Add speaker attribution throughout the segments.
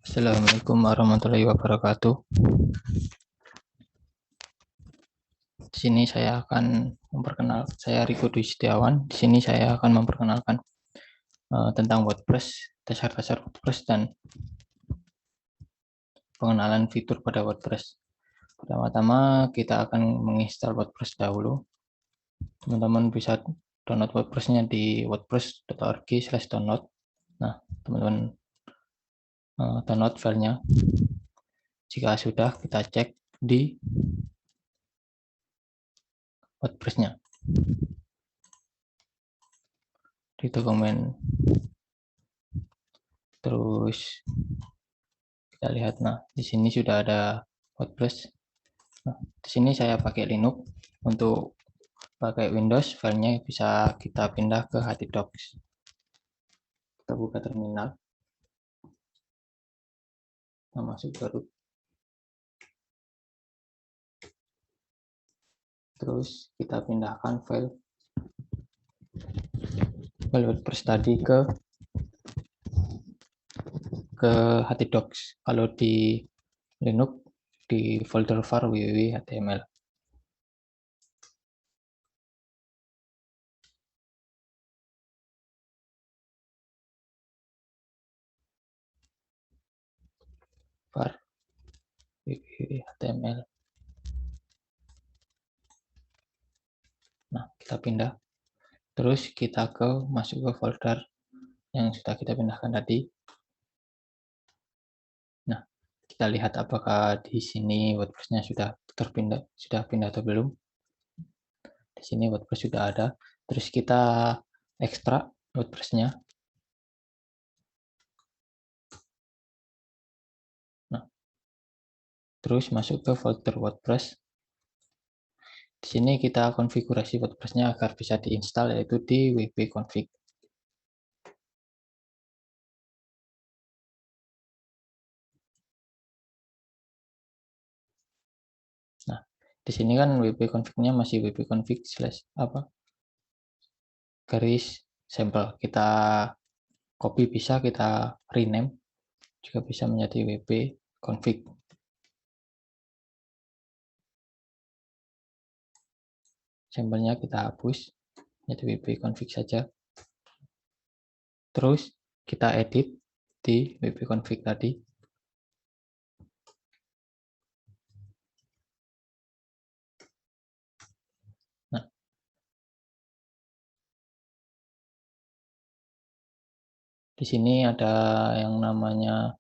Speaker 1: Assalamualaikum warahmatullahi wabarakatuh. Di sini saya Riko Dwi Setiawan. Di sini saya akan memperkenalkan tentang WordPress, dasar-dasar WordPress dan pengenalan fitur pada WordPress. Pertama-tama kita akan menginstal WordPress dahulu. Teman-teman bisa download WordPress-nya di wordpress.org/download. Nah, teman-teman download filenya. Jika sudah, kita cek di WordPress-nya. Di dokumen, terus kita lihat. Nah, di sini sudah ada WordPress. Nah, di sini saya pakai Linux. Untuk pakai Windows, filenya bisa kita pindah ke htdocs. Kita buka terminal. Kita masuk ke root. Terus kita pindahkan file WordPress tadi ke htdocs. Kalau di Linux di folder var www.html. var www.html. Nah, kita pindah. Terus kita masuk ke folder yang sudah kita pindahkan tadi. Nah, kita lihat apakah di sini WordPress-nya sudah pindah atau belum. Di sini WordPress sudah ada. Terus kita ekstrak WordPress-nya. Nah, terus masuk ke folder WordPress. Di sini kita konfigurasi WordPress-nya agar bisa diinstal, yaitu di wp-config. Nah, di sini kan wp-config-nya masih wp-config garis sampel. Kita copy, bisa kita rename, juga bisa menjadi wp-config. Sampelnya kita hapus, jadi wp-config saja. Terus kita edit di wp-config tadi. Nah, di sini ada yang namanya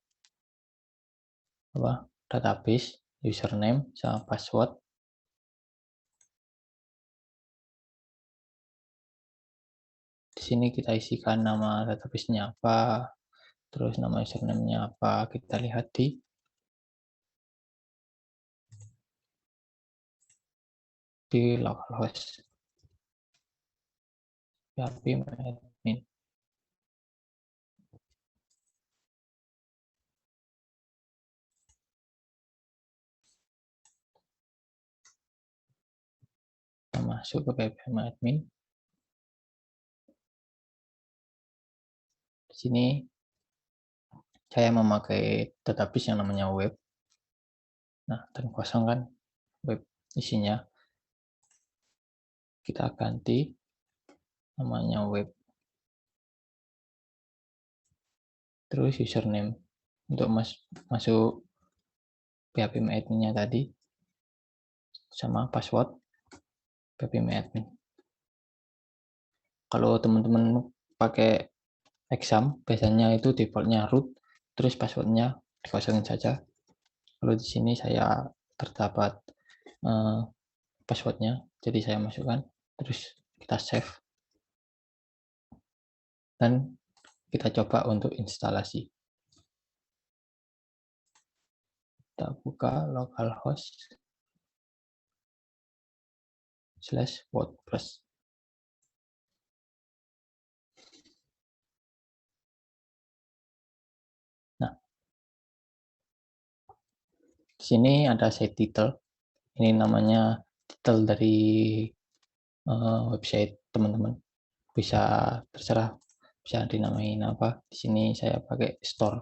Speaker 1: database, username, sama password. Di sini kita isikan nama database-nya apa, terus nama username-nya apa. Kita lihat di localhost php admin. Kita masuk ke php admin. Di sini saya memakai database yang namanya web. Nah, dan kosong kan web isinya. Kita ganti namanya web. Terus username untuk masuk php admin-nya tadi, sama password php admin. Kalau teman-teman pakai exam, biasanya itu defaultnya root, terus passwordnya dikosongin saja. Kalau di sini saya terdapat passwordnya, jadi saya masukkan, terus kita save, dan kita coba untuk instalasi. Kita buka localhost /wordpress. Nah, di sini ada set title. Ini namanya title dari website teman-teman. Bisa terserah, bisa dinamain apa. Di sini saya pakai store.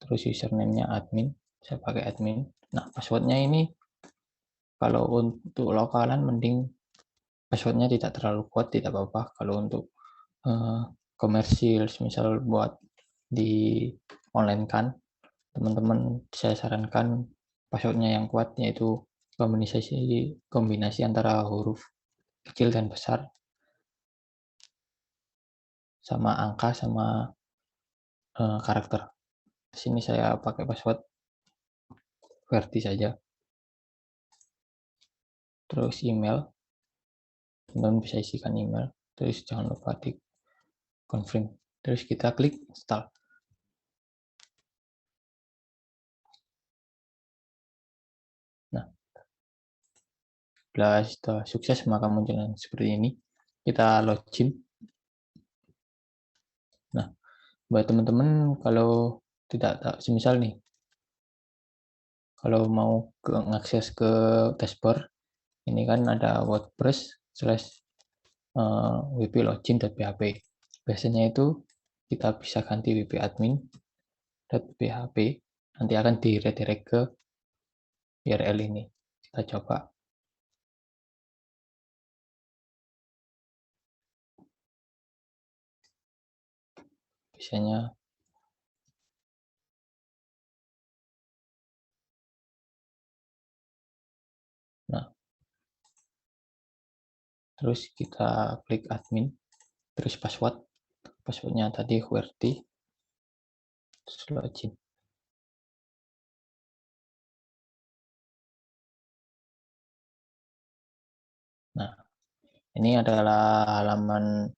Speaker 1: terus username-nya admin, saya pakai admin. Nah, passwordnya ini kalau untuk lokalan mending passwordnya tidak terlalu kuat, tidak apa-apa. Kalau untuk komersil, misal buat di online kan, teman-teman saya sarankan passwordnya yang kuat, yaitu kombinasi antara huruf kecil dan besar sama angka sama karakter. Di sini saya pakai password QWERTY saja. Terus email, teman-teman bisa isikan email. Terus jangan lupa di confirm. Terus kita klik install. Nah, setelah sukses maka muncul seperti ini. Kita login. Nah, buat teman-teman kalau tidak semisal nih, kalau mau mengakses ke dashboard, ini kan ada WordPress /wp login.php. Biasanya itu kita bisa ganti wp admin.php, nanti akan di redirect ke URL ini. Kita coba. Biasanya nah, terus kita klik admin, terus passwordnya tadi QWERTY, terus login. Nah, ini adalah halaman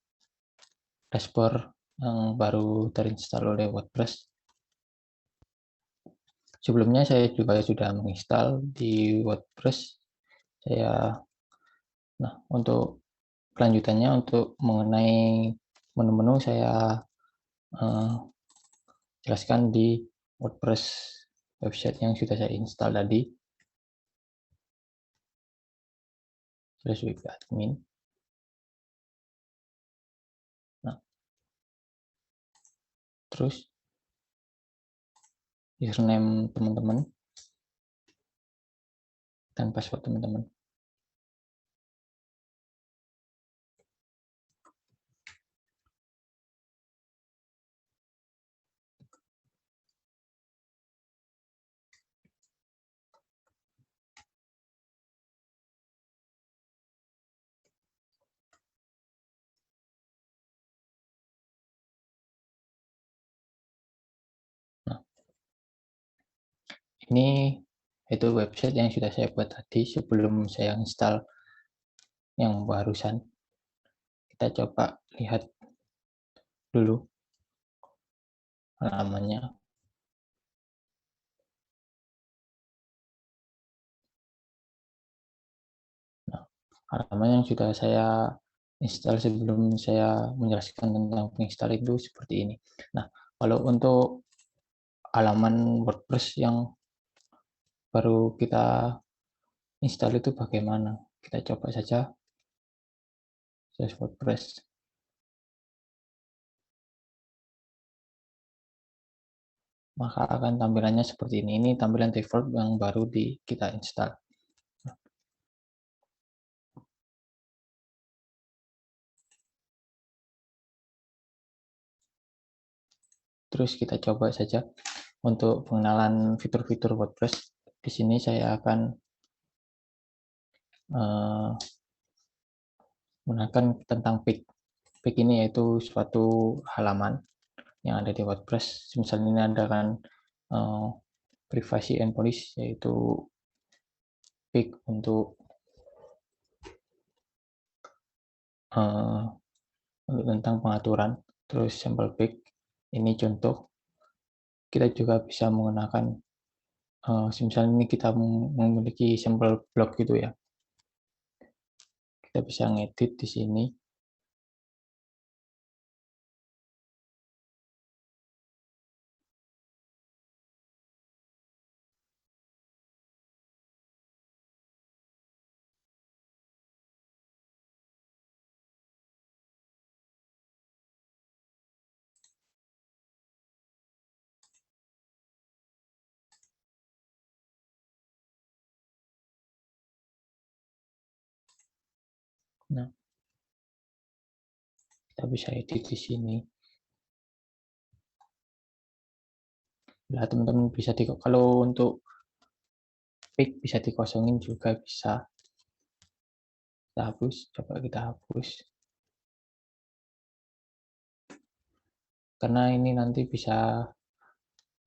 Speaker 1: dashboard yang baru terinstall oleh WordPress. Sebelumnya saya juga sudah menginstal di WordPress. Nah, untuk kelanjutannya, untuk mengenai menu-menu saya eh, jelaskan di WordPress website yang sudah saya install tadi. Terus wp admin. Nah, terus username teman-teman dan password teman-teman. Nah, ini itu website yang sudah saya buat tadi sebelum saya install yang barusan. Kita coba lihat dulu halamannya. Nah, halaman yang sudah saya install sebelum saya menjelaskan tentang penginstal itu seperti ini. Nah, kalau untuk halaman WordPress yang baru kita install itu bagaimana? Kita coba saja WordPress. Maka akan tampilannya seperti ini. Ini tampilan default yang baru kita install. Terus kita coba saja untuk pengenalan fitur-fitur WordPress. Di sini saya akan menggunakan tentang page. Page ini yaitu suatu halaman yang ada di WordPress. Misalnya ini ada kan privacy and policy, yaitu page untuk tentang pengaturan. Terus sampel page, ini contoh. Kita juga bisa menggunakan misalnya ini kita memiliki sampel blog gitu ya. Kita bisa ngedit di sini. Nah, kita bisa edit di sini. Nah, teman-teman bisa kalau untuk pick bisa dikosongin juga bisa. Kita hapus, coba kita hapus. Karena ini nanti bisa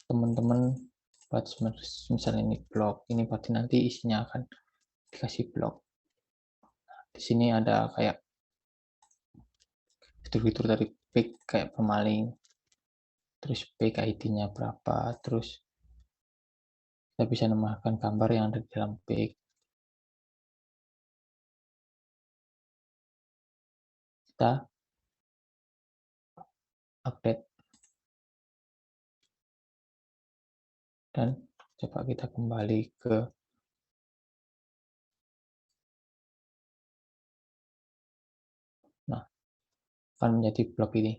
Speaker 1: teman-teman buat misalnya ini blog, ini berarti nanti isinya akan dikasih blog. Di sini ada kayak fitur-fitur dari pick kayak pemaling, terus pick ID-nya berapa, terus kita bisa menambahkan gambar yang ada di dalam pick. Kita update dan coba kita kembali ke akan menjadi blog ini.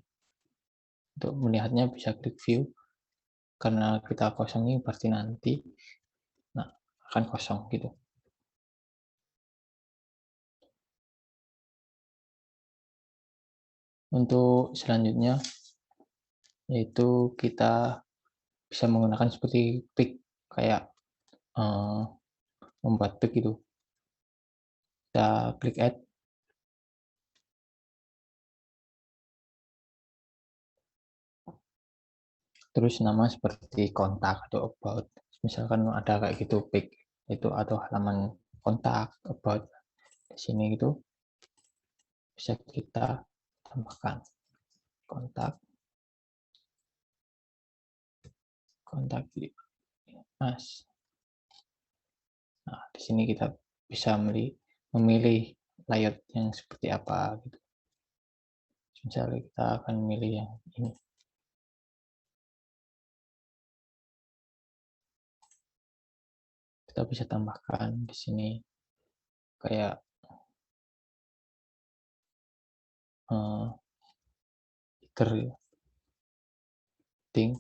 Speaker 1: Untuk melihatnya bisa klik view, karena kita kosongin pasti nanti akan kosong gitu. Untuk selanjutnya yaitu kita bisa menggunakan seperti pick kayak membuat pick itu. Kita klik add, terus nama seperti kontak atau about. Misalkan ada kayak gitu pick itu atau halaman kontak, about di sini itu bisa kita tambahkan kontak Mas. Nah, di sini kita bisa memilih layout yang seperti apa gitu. Misalnya kita akan memilih yang ini. Kita bisa tambahkan di sini kayak stiker ting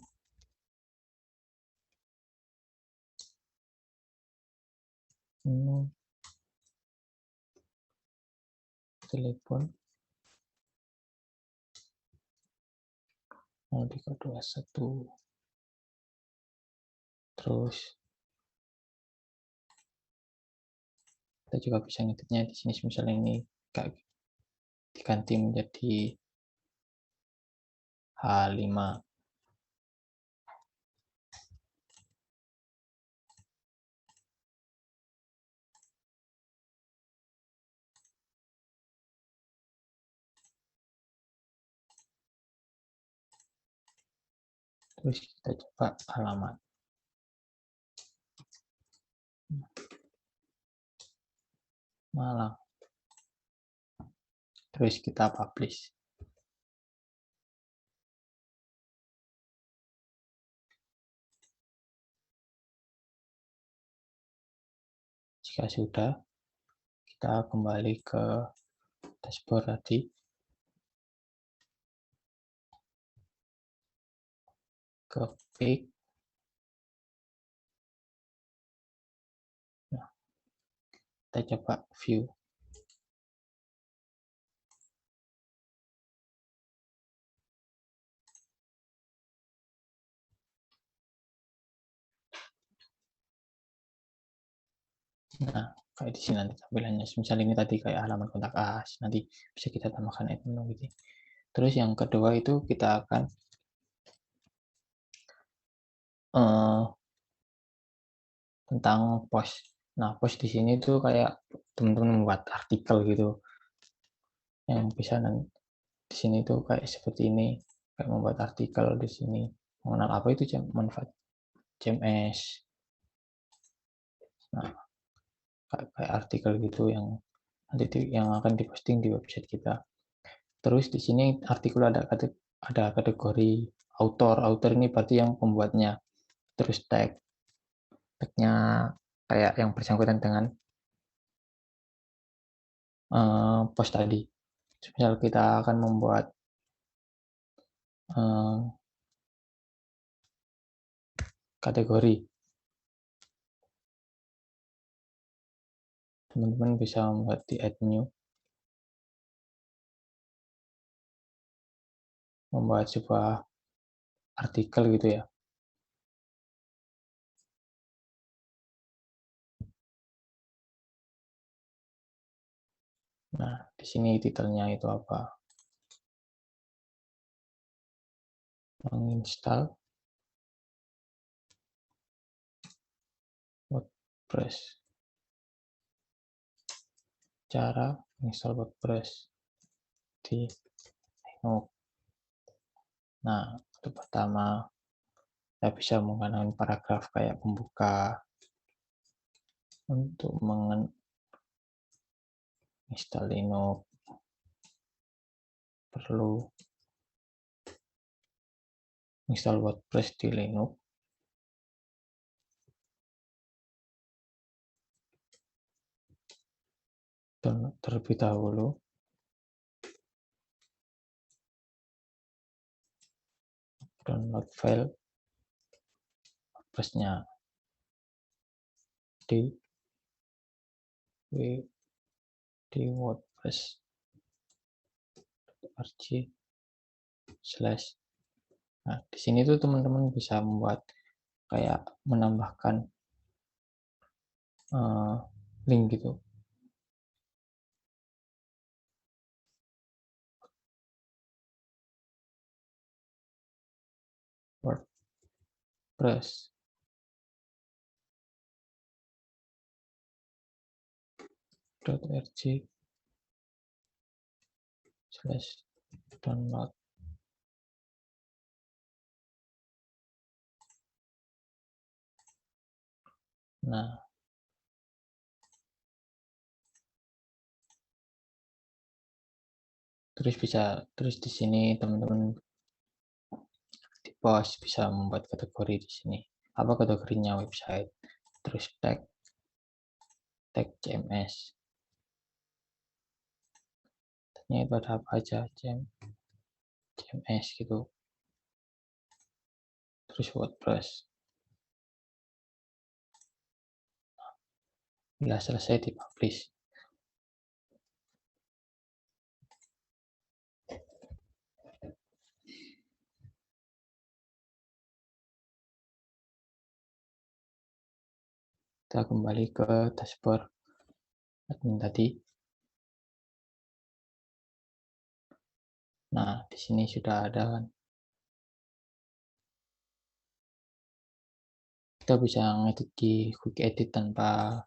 Speaker 1: telepon 0321, terus kita juga bisa ngeditnya di sini. Misalnya ini kayak diganti menjadi H5. Terus kita coba alamat Malang, terus kita publish. Jika sudah, kita kembali ke dashboard tadi. Ke pick. Nah, kita coba view. Nah, kayak di sini nanti tampilannya. Misalnya ini tadi kayak halaman kontak us, nanti bisa kita tambahkan add menu gitu. Terus yang kedua itu kita akan tentang post. Nah, post di sini tuh kayak teman-teman membuat artikel gitu. Yang bisa di sini tuh kayak seperti ini, kayak membuat artikel di sini. Mengenal apa itu manfaat CMS. Nah, kayak artikel gitu yang nanti yang akan diposting di website kita. Terus di sini artikel ada kategori author. Author ini berarti yang pembuatnya. Terus tagnya kayak yang bersangkutan dengan post tadi. Misal kita akan membuat kategori, teman-teman bisa membuat di add new. membuat sebuah artikel gitu ya. Nah, di sini titelnya itu apa? Menginstal WordPress. Cara menginstal WordPress di Linux. Nah, untuk pertama, saya bisa menggunakan paragraf kayak pembuka. Untuk menginstal Linux, perlu install WordPress di Linux. Dan terlebih dahulu, download file WordPress-nya di wordpress.org/. Nah, di sini tuh teman-teman bisa membuat kayak menambahkan link gitu. wordpress.org/download. Nah, terus di sini teman-teman di post bisa membuat kategori di sini. Apa kategorinya? Website. Terus tag CMS. Tagnya itu ada apa aja? CMS gitu. Terus WordPress. Bila selesai dipublish. Kita kembali ke dashboard admin tadi. Nah, di sini sudah ada kan. Kita bisa ngedit di quick edit tanpa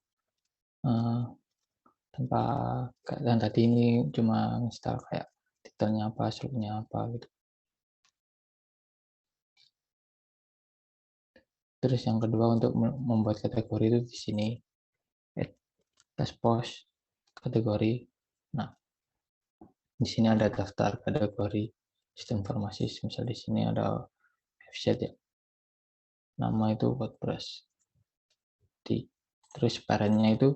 Speaker 1: dan tadi ini cuma install kayak titelnya apa, struknya apa gitu. Terus yang kedua untuk membuat kategori itu di sini test post kategori. Nah, di sini ada daftar kategori sistem informasi. Misal di sini ada website ya. Nama itu WordPress. Terus parentnya itu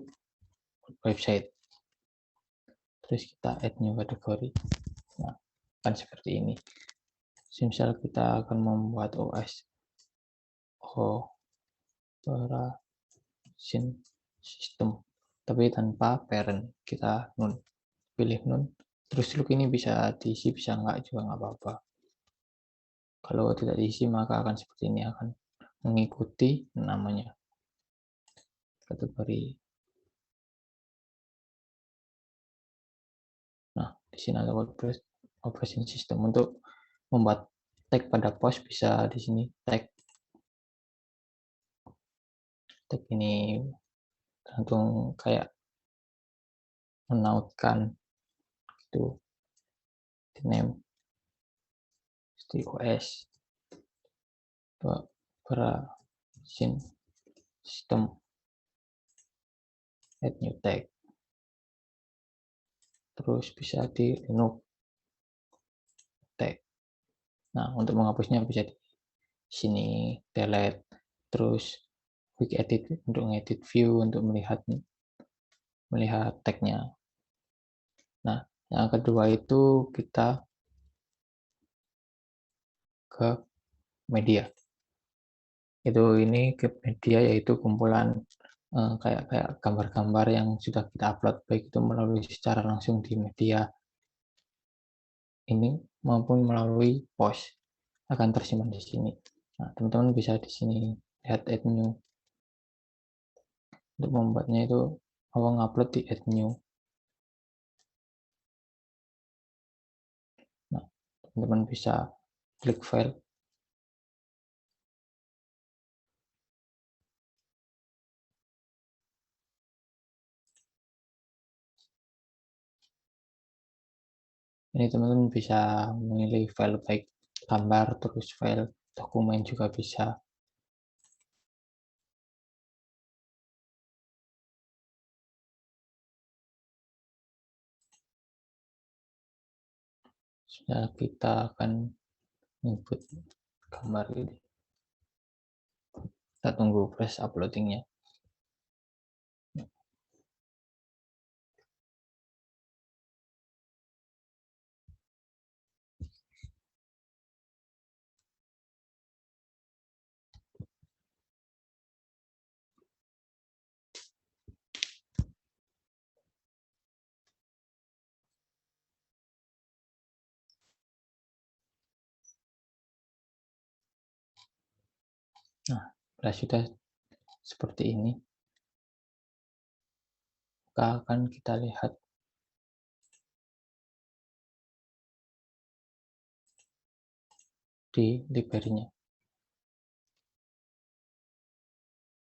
Speaker 1: website. Terus kita add new kategori. Nah, kan seperti ini. Misal kita akan membuat OS operation system, tapi tanpa parent. Kita pilih nun. Terus look ini bisa diisi, bisa enggak juga nggak apa-apa. Kalau tidak diisi maka akan seperti ini, akan mengikuti namanya kategori. Nah, di sini ada WordPress operation system. Untuk membuat tag pada post bisa di sini tag ini tergantung kayak menautkan itu di name di OS operation system add new tag. Terus bisa di Linux tag. Nah, untuk menghapusnya bisa di sini delete. Terus quick edit untuk ngedit view, untuk melihat tagnya. Nah, yang kedua itu kita ke media. Ini ke media yaitu kumpulan kayak gambar-gambar yang sudah kita upload, baik itu melalui secara langsung di media ini maupun melalui post akan tersimpan di sini. Nah, teman-teman bisa di sini lihat add new. Untuk membuatnya itu awal ngupload di add new. Nah, teman-teman bisa klik file. Ini teman-teman bisa memilih file baik gambar, terus file dokumen juga bisa. Sudah kita akan input gambar ini. Kita tunggu proses uploadingnya. Nah, sudah seperti ini. Maka akan kita lihat di library-nya.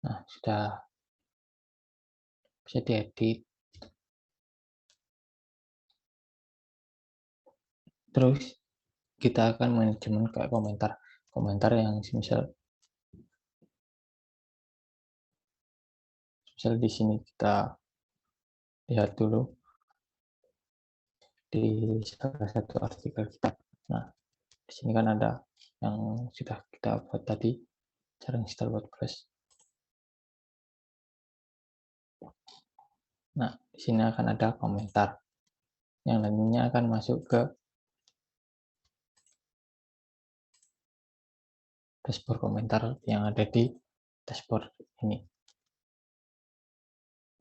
Speaker 1: Nah, sudah bisa diedit. Terus kita akan manajemen kayak komentar yang misal di sini kita lihat dulu di salah satu artikel kita. Nah, di sini kan ada yang sudah kita buat tadi, cara install WordPress. Nah, di sini akan ada komentar yang nantinya akan masuk ke dashboard komentar yang ada di dashboard ini.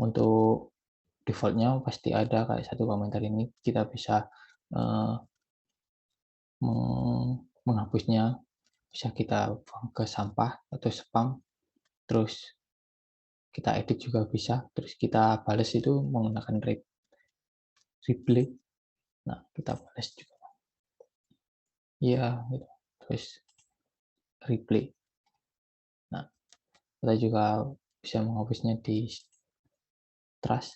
Speaker 1: Untuk defaultnya pasti ada kayak satu komentar ini, kita bisa menghapusnya, bisa kita buang ke sampah atau spam, terus kita edit juga bisa, terus kita balas itu menggunakan reply. Nah, kita balas juga ya gitu. Terus reply. Nah, kita juga bisa menghapusnya di trash.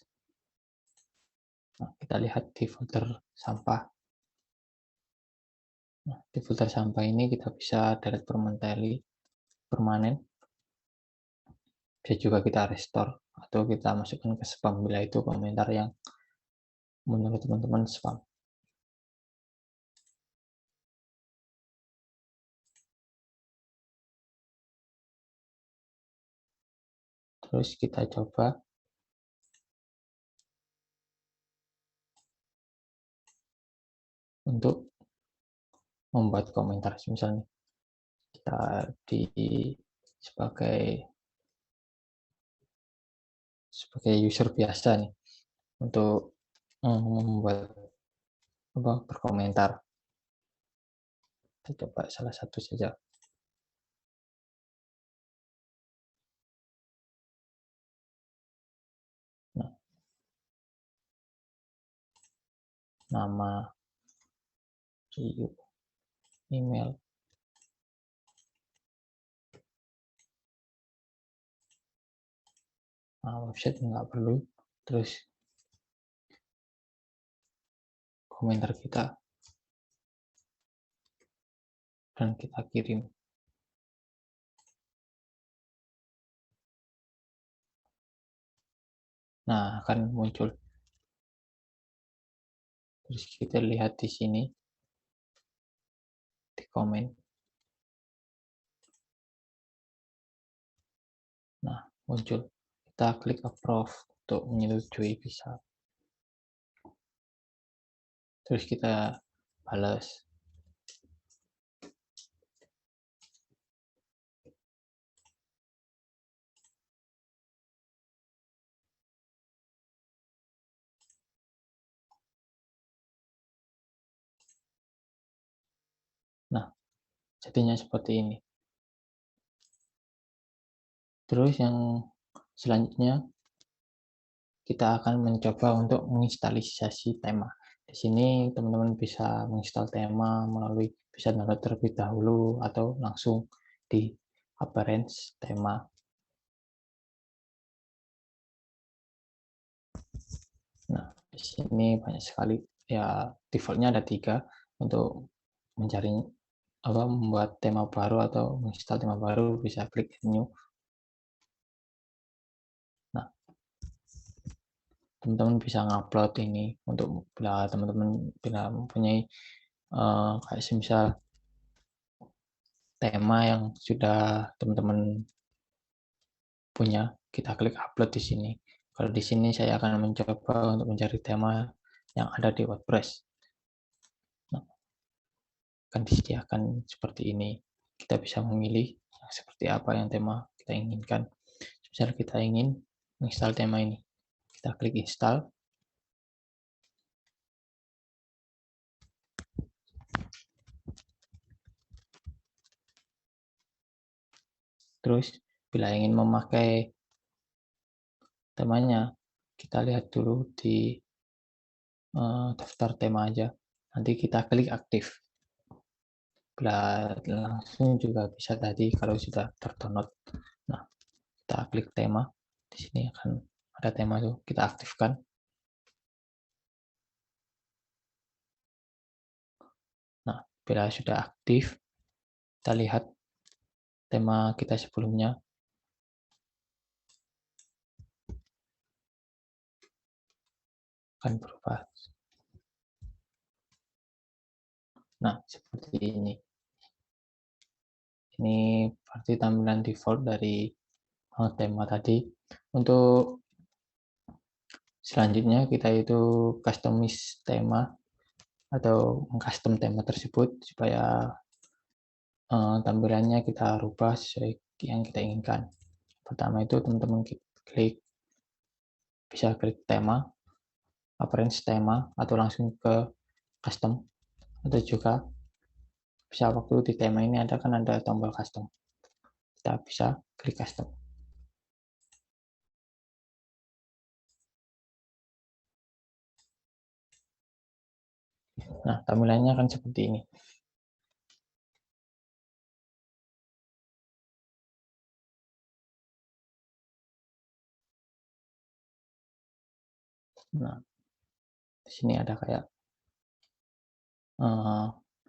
Speaker 1: Nah, kita lihat di folder sampah. Nah, di folder sampah ini kita bisa delete permanen. Bisa juga kita restore atau kita masukkan ke spam bila itu komentar yang menurut teman-teman spam. Terus kita coba untuk membuat komentar, misalnya kita sebagai user biasa nih untuk membuat berkomentar. Kita coba salah satu saja. Nah, nama, email, website nggak perlu, terus komentar kita dan kita kirim. Nah, akan muncul. Terus kita lihat di sini di komen. Nah, muncul. Kita klik approve untuk menyetujui bisa. Terus kita balas. jadinya seperti ini. Terus yang selanjutnya kita akan mencoba untuk menginstalisasi tema. Di sini teman-teman bisa menginstal tema melalui bisa download terlebih dahulu atau langsung di appearance tema. Nah, di sini banyak sekali ya, defaultnya ada 3 untuk mencari membuat tema baru atau menginstal tema baru bisa klik new. Nah, teman-teman bisa ngupload ini untuk bila teman-teman mempunyai kayak misal tema yang sudah teman-teman punya, kita klik upload di sini. Kalau di sini saya akan mencoba untuk mencari tema yang ada di WordPress. Nah, akan disediakan seperti ini. Kita bisa memilih seperti apa yang tema kita inginkan. Misal kita ingin menginstal tema ini, kita klik install. Terus bila ingin memakai temanya, kita lihat dulu di daftar tema aja. Nanti kita klik aktif. Bila langsung juga bisa tadi kalau sudah terdownload. Nah, kita klik tema. Di sini akan ada tema tuh, kita aktifkan. Nah, bila sudah aktif, kita lihat tema kita sebelumnya. Akan berubah. Nah, seperti ini. Ini berarti tampilan default dari tema tadi. Untuk selanjutnya kita itu customize tema atau mengcustom tema tersebut supaya tampilannya kita rubah sesuai yang kita inginkan. Pertama itu teman-teman bisa klik tema, appearance tema, atau langsung ke custom, atau juga bisa waktu di tema ini ada tombol custom, kita bisa klik custom. Nah, tampilannya akan seperti ini. Nah, di sini ada kayak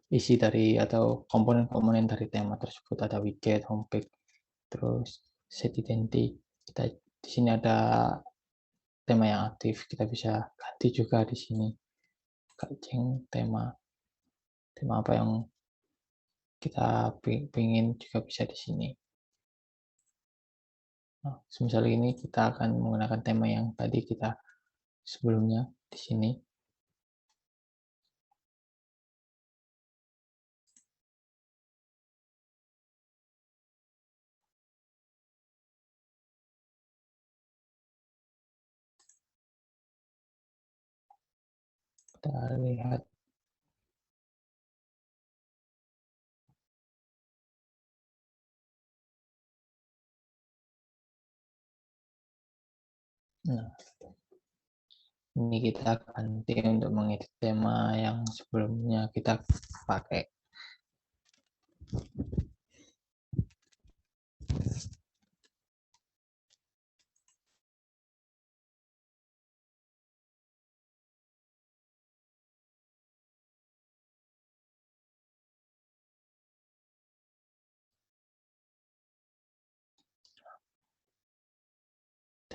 Speaker 1: isi dari atau komponen-komponen dari tema tersebut, ada widget, homepage, terus set identity. Di sini ada tema yang aktif, kita bisa ganti juga di sini. Kacing tema apa yang kita ingin juga bisa di sini. Nah, semisal ini kita akan menggunakan tema yang tadi kita sebelumnya di sini. Kita lihat. Nah, ini kita ganti untuk mengedit tema yang sebelumnya kita pakai.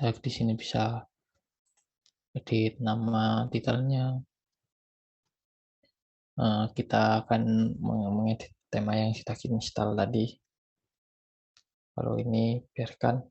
Speaker 1: Kita di sini bisa edit nama titelnya. Kita akan mengedit tema yang sudah kita install tadi. Kalau ini biarkan.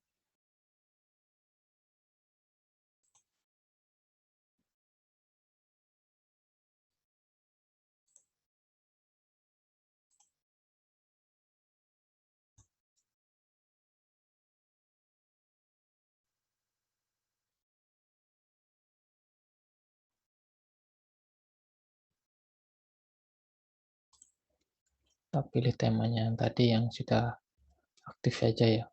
Speaker 1: Kita pilih temanya yang tadi yang sudah aktif saja ya.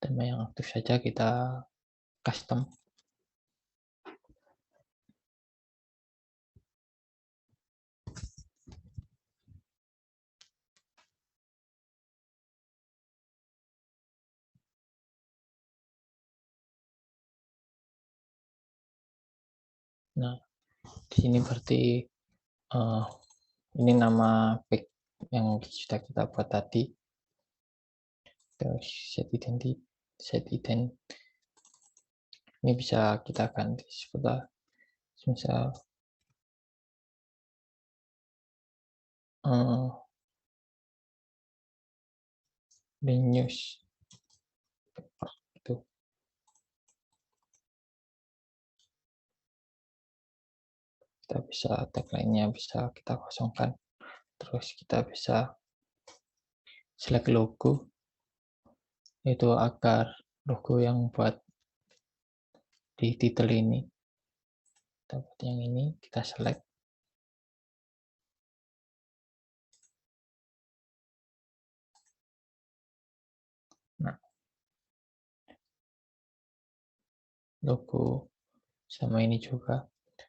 Speaker 1: Tema yang aktif saja kita custom. Nah, di sini berarti ini nama page yang sudah kita buat tadi. Terus set ident. Ini bisa kita ganti seperti misal the news itu. Kita bisa tagline-nya bisa kita kosongkan. Terus kita bisa select logo, itu agar logo yang buat di title ini dapat yang ini kita select. Nah, logo sama ini juga.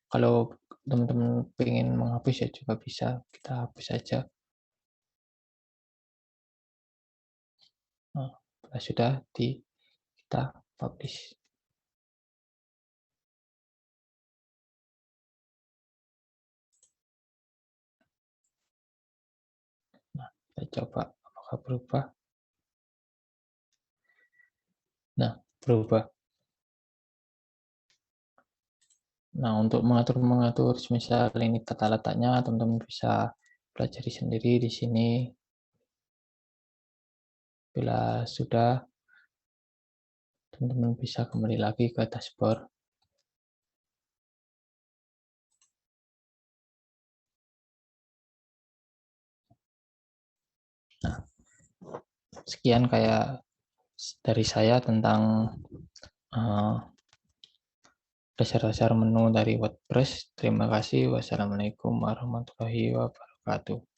Speaker 1: Kalau teman-teman pengen menghapus ya juga bisa, kita hapus saja. Nah, sudah kita publish. Nah, kita coba apakah berubah. Nah, berubah. Nah, untuk mengatur misal ini tata letaknya, teman-teman bisa pelajari sendiri di sini. Bila sudah, teman-teman bisa kembali lagi ke dashboard. Nah, sekian kayak dari saya tentang dasar-dasar menu dari WordPress. Terima kasih. Wassalamualaikum warahmatullahi wabarakatuh.